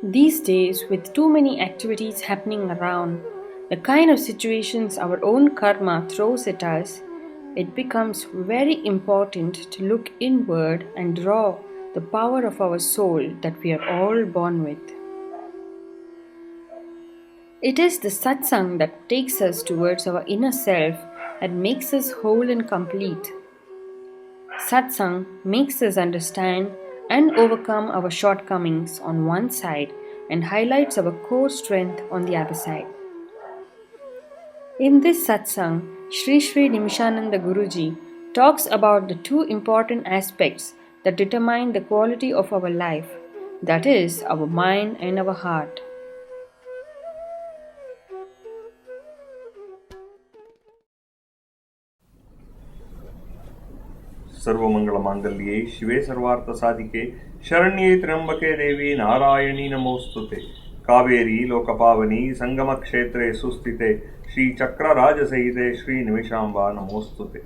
These days, with too many activities happening around, the kind of situations our own karma throws at us, it becomes very important to look inward and draw the power of our soul that we are all born with. It is the satsang that takes us towards our inner self and makes us whole and complete. Satsang makes us understand and overcome our shortcomings on one side and highlights our core strength on the other side. In this satsang, Shri Shri Nimishananda Guruji talks about the two important aspects that determine the quality of our life, that is, our mind and our heart. सर्वमंगलमांगल्ये शिवे सर्वार्थसाधिके शरण्ये त्र्यंबके देवी नारायणी नमोस्तुते कावेरी लोकपावनी संगमक्षेत्रे सुस्थिते श्रीचक्रराजसहिते श्रीनिमिषाम्बा नमोस्तुते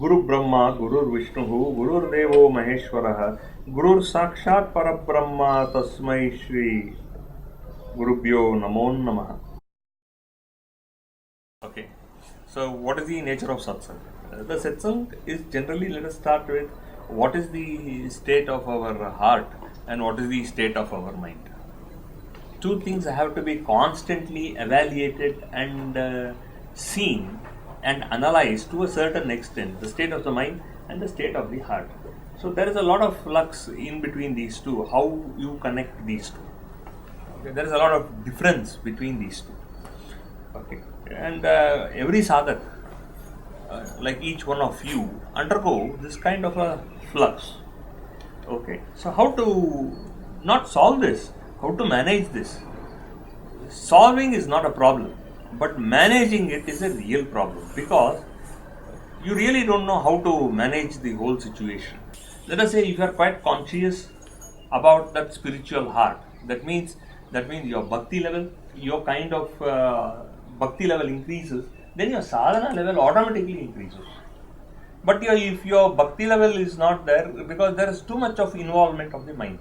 गुरुब्रह्मा गुरुर्विष्णुः गुरुर्देवो महेश्वरः गुरुर्साक्षात् परब्रह्मा तस्मै श्री गुरुभ्यो नमो नमः. Okay, so what is the nature of satsang? The satsang is generally, let us start with what is the state of our heart and what is the state of our mind. Two things have to be constantly evaluated and seen and analyzed to a certain extent, the state of the mind and the state of the heart. So there is a lot of flux in between these two, how you connect these two. Okay, there is a lot of difference between these two. Okay, and every sadhak, like each one of you, undergo this kind of a flux. Okay, so how to not solve this? How to manage this? Solving is not a problem, but managing it is a real problem because you really don't know how to manage the whole situation. Let us say if you are quite conscious about that spiritual heart, that means your bhakti level, your kind of bhakti level increases, then your sadhana level automatically increases. But if your bhakti level is not there, because there is too much of involvement of the mind,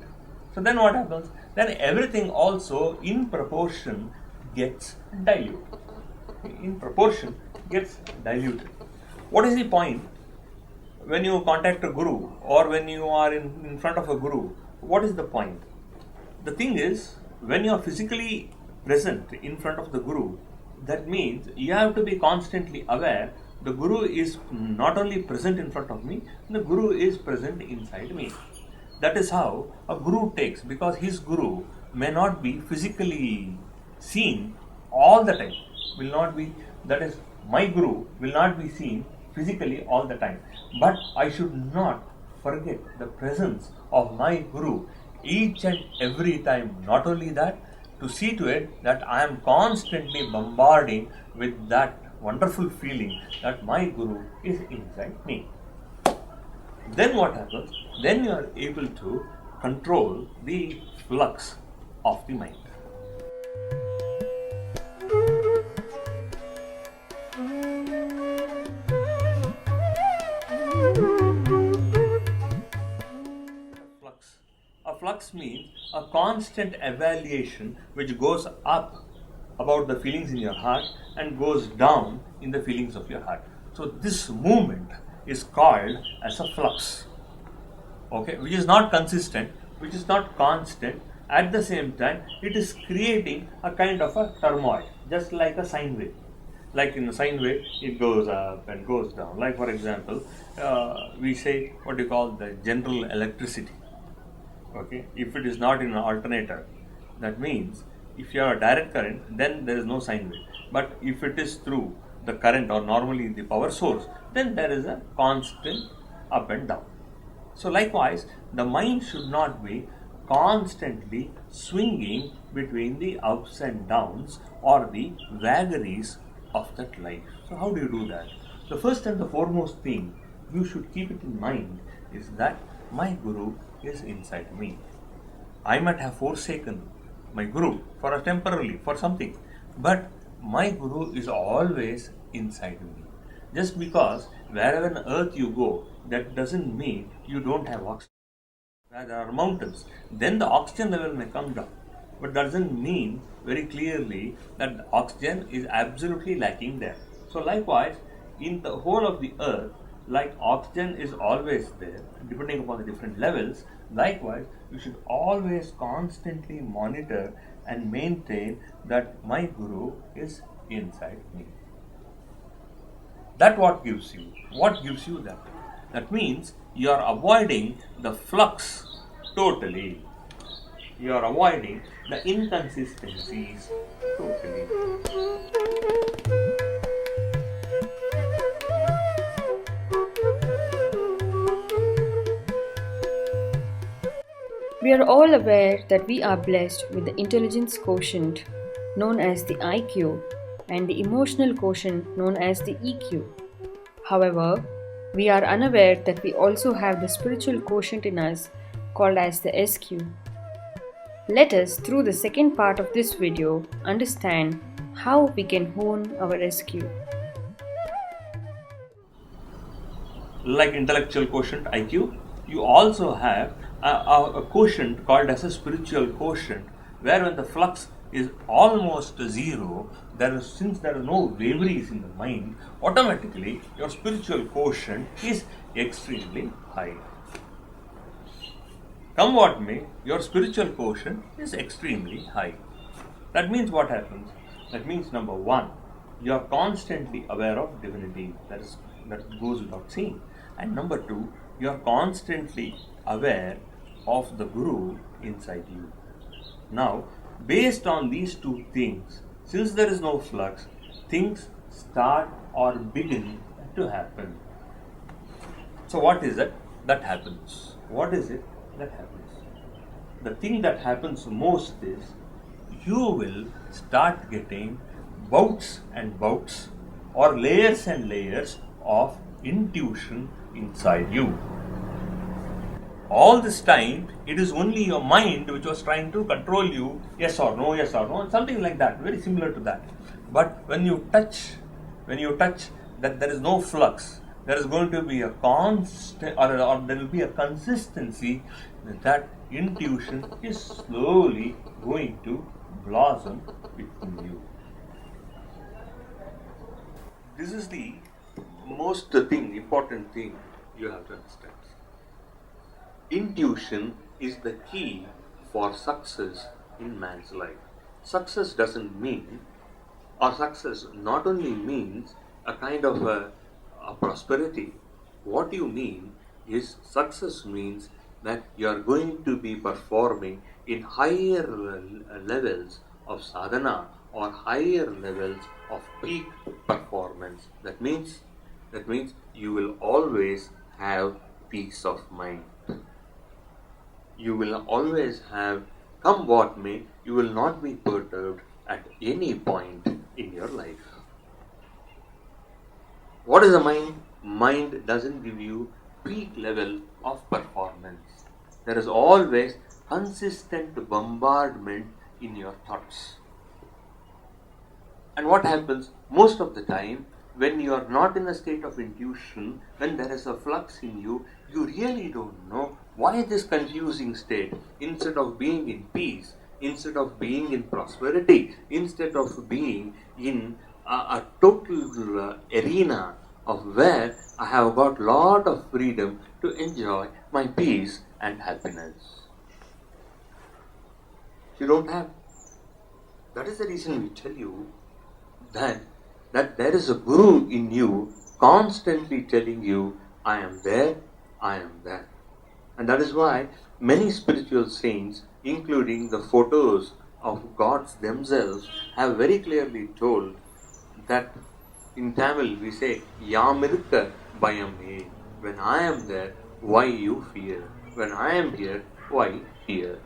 so then what happens? Then everything also in proportion gets diluted. In proportion gets diluted. What is the point when you contact a guru or when you are in front of a guru? What is the point? The thing is, when you are physically present in front of the guru, that means you have to be constantly aware the guru is not only present in front of me, the guru is present inside me. That is how a guru takes, because his guru may not be physically seen all the time, will not be, that is, my guru will not be seen physically all the time, but I should not forget the presence of my guru each and every time. Not only that, to see to it that I am constantly bombarding with that wonderful feeling that my guru is inside me. Then what happens? Then you are able to control the flux of the mind. Flux. A flux means a constant evaluation which goes up about the feelings in your heart and goes down in the feelings of your heart. So this movement is called as a flux. Okay, which is not consistent, which is not constant. At the same time, it is creating a kind of a turmoil, just like a sine wave. Like in a sine wave, it goes up and goes down. Like for example, we say what you call the general electricity. Okay, if it is not in an alternator, that means if you have a direct current, then there is no sine wave. But if it is through the current or normally the power source, then there is a constant up and down. So likewise, the mind should not be constantly swinging between the ups and downs or the vagaries of that life. So how do you do that? The first and the foremost thing you should keep it in mind is that my guru is inside me. I might have forsaken my guru for a temporarily for something, but my guru is always inside me. Just because wherever on earth you go, that doesn't mean you don't have oxygen. Where there are mountains, then the oxygen level may come down. but doesn't mean very clearly that oxygen is absolutely lacking there. So likewise, in the whole of the earth, like oxygen is always there, depending upon the different levels, likewise, you should always constantly monitor and maintain that my Guru is inside me. That what gives you that? That means you are avoiding the flux totally. You are avoiding the inconsistencies totally. We are all aware that we are blessed with the intelligence quotient known as the IQ and the emotional quotient known as the EQ. However, we are unaware that we also have the spiritual quotient in us called as the SQ. Let us, through the second part of this video, understand how we can hone our SQ. Like intellectual quotient IQ, you also have a quotient called as a spiritual quotient, where when the flux is almost zero, since there are no vagaries in the mind, automatically your spiritual quotient is extremely high. Come what may, your spiritual quotient is extremely high. That means what happens? That means number one, you are constantly aware of divinity. That goes without saying. And number two, you are constantly aware of the Guru inside you. Now, based on these two things, since there is no flux, things start or begin to happen. So, what is it that happens? What is it that happens? The thing that happens most is you will start getting bouts and bouts or layers and layers of intuition inside you. All this time, it is only your mind which was trying to control you, yes or no, and something like that, very similar to that. But when you touch that there is no flux, there is going to be a constant or there will be a consistency, that intuition is slowly going to blossom within you. This is the most important thing you have to understand. Intuition is the key for success in man's life. Success doesn't mean, or success not only means a kind of a prosperity. What you mean is success means that you are going to be performing in higher levels of sadhana or higher levels of peak performance. That means you will always have peace of mind. You will always have, come what may, you will not be perturbed at any point in your life. What is the mind? Mind doesn't give you peak level of performance. There is always consistent bombardment in your thoughts. And what happens most of the time, when you are not in a state of intuition, when there is a flux in you, you really don't know why this confusing state. Instead of being in peace, instead of being in prosperity, instead of being in a total arena of where I have got lot of freedom to enjoy my peace and happiness. You don't have. That is the reason we tell you that there is a Guru in you constantly telling you, I am there, I am there. And that is why many spiritual saints, including the photos of gods themselves, have very clearly told that in Tamil we say, Yamirka Bayame. When I am there, why you fear? When I am here, why fear?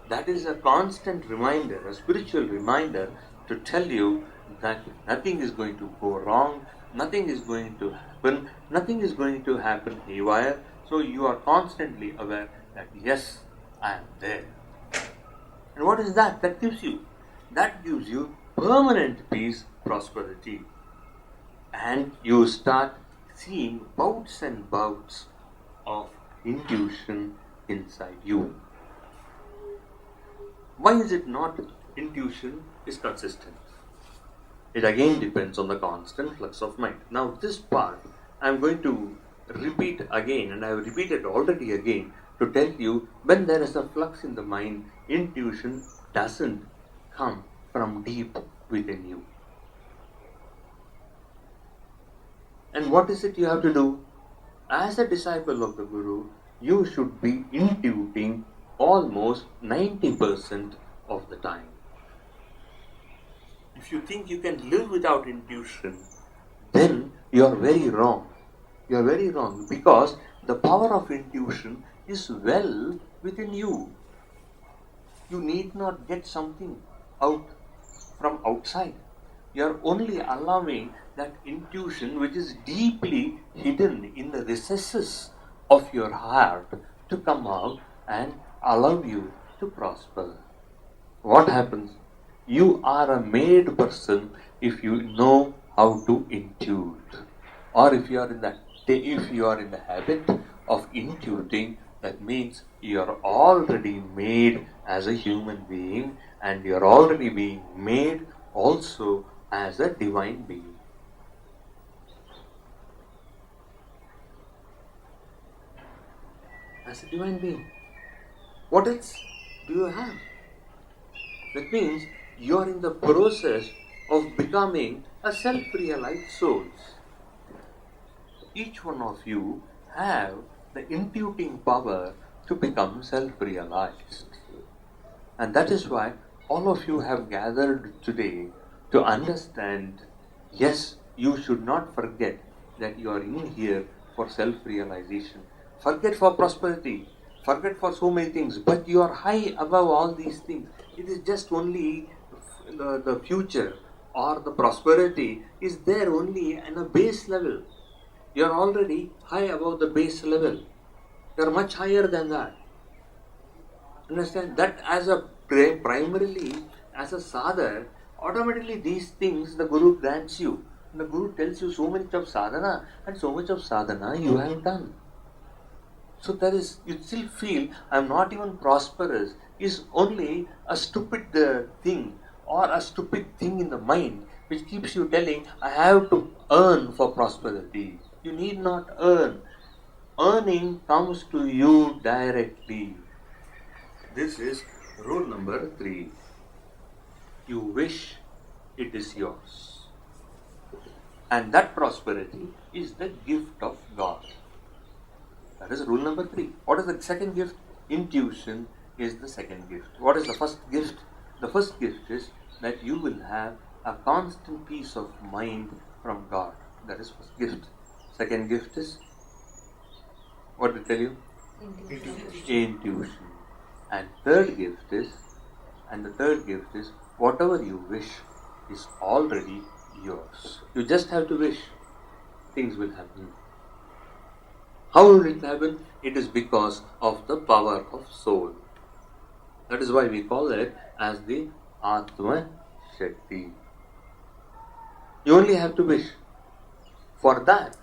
That is a constant reminder, a spiritual reminder to tell you that nothing is going to go wrong, nothing is going to happen, nothing is going to happen haywire. So you are constantly aware that yes, I am there. And what is that? That gives you permanent peace, prosperity. And you start seeing bouts and bouts of intuition inside you. Why is it not intuition is consistent? It again depends on the constant flux of mind. Now this part I am going to repeat again, and I have repeated already again, to tell you when there is a flux in the mind, intuition doesn't come from deep within you. And what is it you have to do? As a disciple of the Guru, you should be intuiting almost 90% of the time. If you think you can live without intuition, then you are very wrong. You are very wrong, because the power of intuition is well within you. You need not get something out from outside. You are only allowing that intuition which is deeply hidden in the recesses of your heart to come out and allow you to prosper. What happens? You are a made person if you know how to intuit. Or if you are in the habit of intuiting, that means you are already made as a human being, and you are already being made also as a divine being. As a divine being. What else do you have? That means you are in the process of becoming a self-realized soul. Each one of you have the intuiting power to become self-realized. And that is why all of you have gathered today to understand, yes, you should not forget that you are in here for self-realization. Forget for prosperity, forget for so many things, but you are high above all these things. It is just only the future or the prosperity is there only in a base level. You are already high above the base level. You are much higher than that. Understand that as a primarily as a sadhana, automatically these things the Guru grants you. The Guru tells you so much of sadhana, and so much of sadhana you have done. So there is, you still feel I am not even prosperous, is only a stupid thing, or a stupid thing in the mind which keeps you telling I have to earn for prosperity. You need not earn. Earning comes to you directly. This is rule number 3. You wish, it is yours. And that prosperity is the gift of God. That is rule number 3. What is the second gift? Intuition is the second gift. What is the first gift? The first gift is that you will have a constant peace of mind from God. That is first gift. Second gift is, what did I tell you? Intuition. And the third gift is, whatever you wish is already yours. You just have to wish. Things will happen. How will it happen? It is because of the power of soul. That is why we call it as the Atma Shakti. You only have to wish. For that,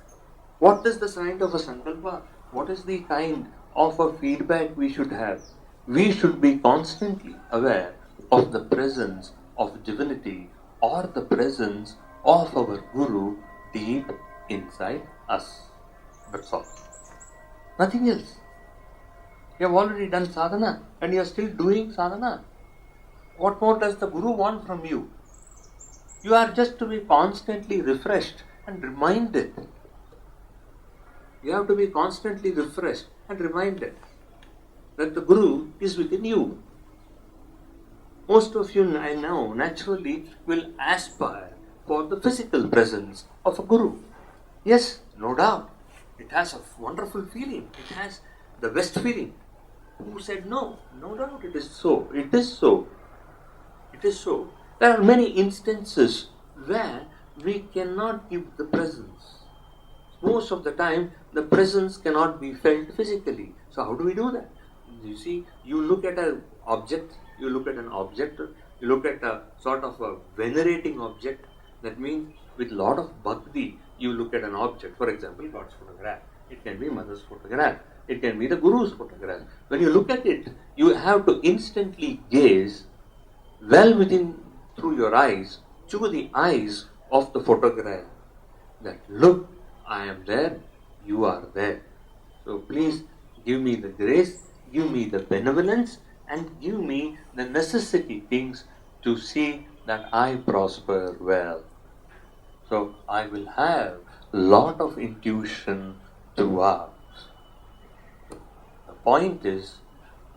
what is the kind of a sankalpa? What is the kind of a feedback we should have? We should be constantly aware of the presence of divinity or the presence of our Guru deep inside us. That's all. Nothing else. You have already done sadhana and you are still doing sadhana. What more does the Guru want from you? You are just to be constantly refreshed and reminded. You have to be constantly refreshed and reminded that the Guru is within you. Most of you, I know, naturally will aspire for the physical presence of a Guru. Yes, no doubt. It has a wonderful feeling. It has the best feeling. Who said no? No doubt it is so. It is so. It is so. There are many instances where we cannot give the presence. Most of the time, the presence cannot be felt physically. So how do we do that? You see, you look at an object, you look at a sort of a venerating object. That means with lot of bhakti, you look at an object. For example, God's photograph. It can be mother's photograph. It can be the Guru's photograph. When you look at it, you have to instantly gaze well within through your eyes to the eyes of the photograph. That look, I am there, you are there. So please give me the grace, give me the benevolence, and give me the necessity things to see that I prosper well. So I will have lot of intuition throughout. The point is,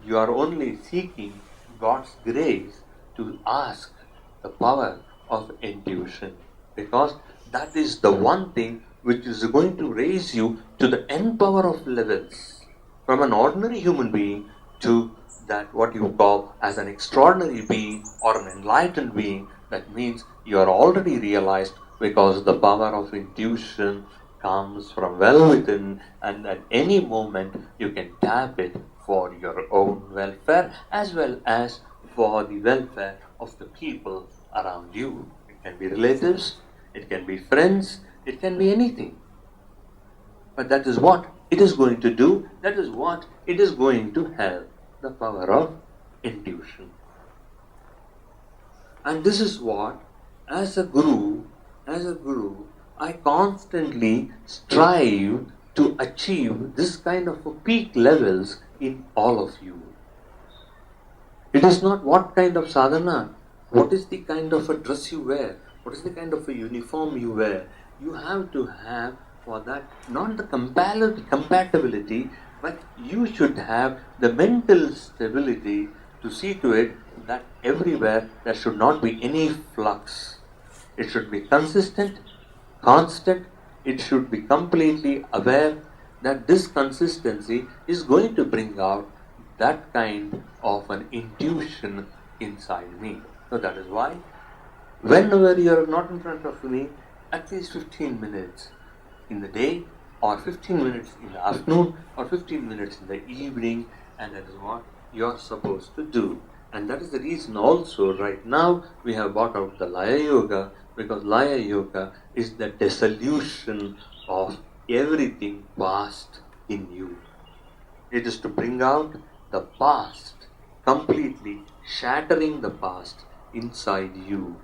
you are only seeking God's grace to ask the power of intuition, because that is the one thing which is going to raise you to the end power of levels, from an ordinary human being to that what you call as an extraordinary being or an enlightened being. That means you are already realized, because the power of intuition comes from well within, and at any moment you can tap it for your own welfare as well as for the welfare of the people around you. It can be relatives, it can be friends, it can be anything. But that is what it is going to do, that is what it is going to have, the power of intuition. And this is what, as a guru, I constantly strive to achieve this kind of a peak levels in all of you. It is not what kind of sadhana, what is the kind of a dress you wear, what is the kind of a uniform you wear. You have to have for that not the compatibility, but you should have the mental stability to see to it that everywhere there should not be any flux. It should be consistent, constant, it should be completely aware that this consistency is going to bring out that kind of an intuition inside me. So that is why whenever you are not in front of me, at least 15 minutes in the day, or 15 minutes in the afternoon, or 15 minutes in the evening, and that is what you are supposed to do. And that is the reason also right now we have brought out the Laya Yoga, because Laya Yoga is the dissolution of everything past in you. It is to bring out the past, completely shattering the past inside you.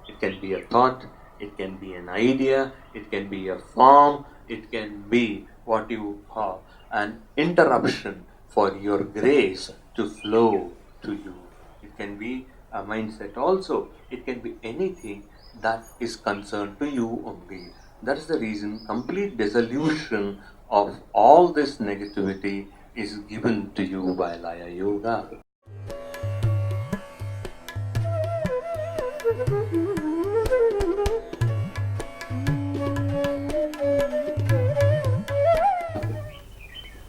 It can be a thought, it can be an idea, it can be a form, it can be what you call an interruption for your grace to flow to you. It can be a mindset also, it can be anything that is concerned to you only. That is the reason complete dissolution of all this negativity is given to you by Laya Yoga.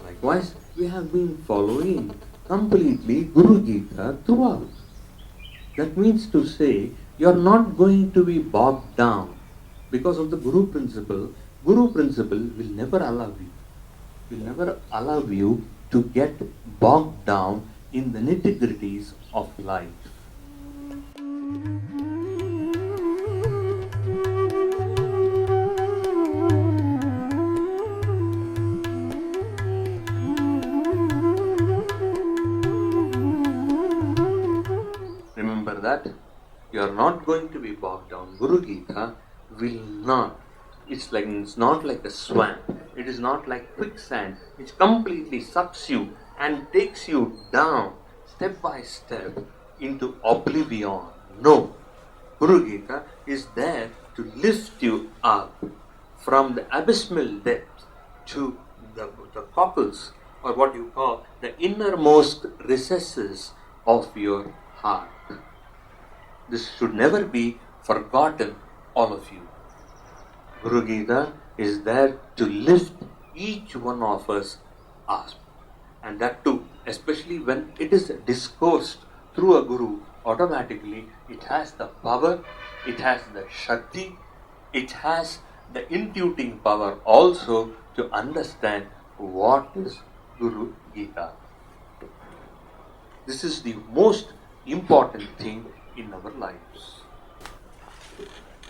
Likewise, we have been following completely Guru Gita throughout. That means to say, you are not going to be bogged down because of the Guru principle. Guru principle will never allow you to get bogged down in the nitty-gritties of life. Remember that you are not going to be bogged down. Guru Gita will not. It's not like a swamp. It is not like quicksand, which completely sucks you and takes you down step by step into oblivion. No. Guru Gita is there to lift you up from the abysmal depth to the cockles, or what you call the innermost recesses of your heart. This should never be forgotten, all of you. Guru Gita is there to lift each one of us up. And that too, especially when it is discoursed through a Guru, automatically it has the power, it has the Shakti, it has the intuiting power also to understand what is Guru Gita. This is the most important thing in our lives.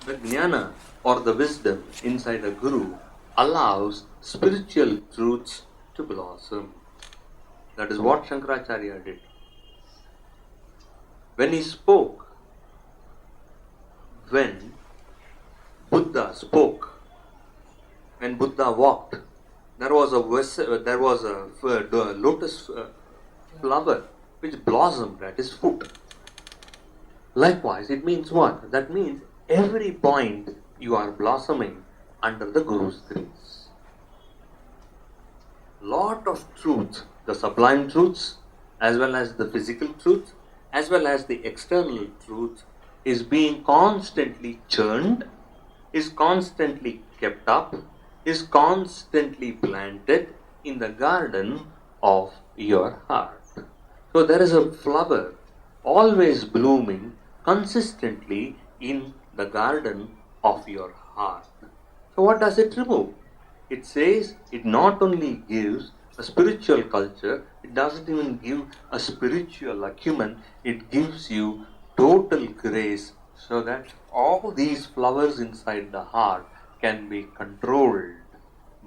The jnana or the wisdom inside a guru allows spiritual truths to blossom. That is what Shankaracharya did. When he spoke, when Buddha spoke, when Buddha walked, there was a lotus flower which blossomed at his foot. Likewise, it means what? That means every point you are blossoming under the Guru's grace. Lot of truth, the sublime truths, as well as the physical truth, as well as the external truth, is being constantly churned, is constantly kept up, is constantly planted in the garden of your heart. So there is a flower always blooming consistently in the garden of your heart. So what does it remove? It says it not only gives a spiritual culture, it doesn't even give a spiritual acumen, it gives you total grace so that all these flowers inside the heart can be controlled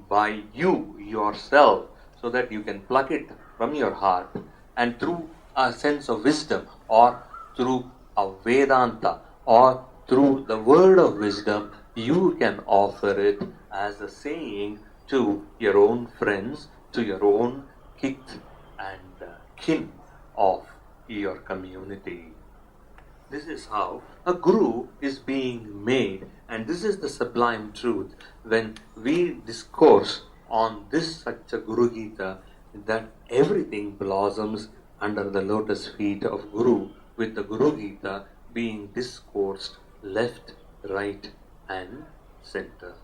by you yourself, so that you can pluck it from your heart and through a sense of wisdom or through a Vedanta or through the word of wisdom, you can offer it as a saying to your own friends, to your own kith and kin of your community. This is how a guru is being made, and this is the sublime truth when we discourse on this such a Guru Gita, that everything blossoms under the lotus feet of Guru, with the Guru Gita being discoursed left, right and center.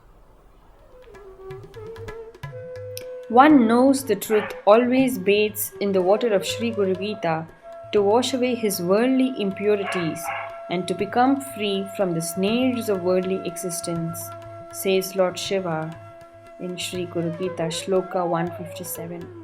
One knows the truth always bathes in the water of Sri Guru Gita to wash away his worldly impurities and to become free from the snares of worldly existence, says Lord Shiva in Sri Guru Gita, Shloka 157.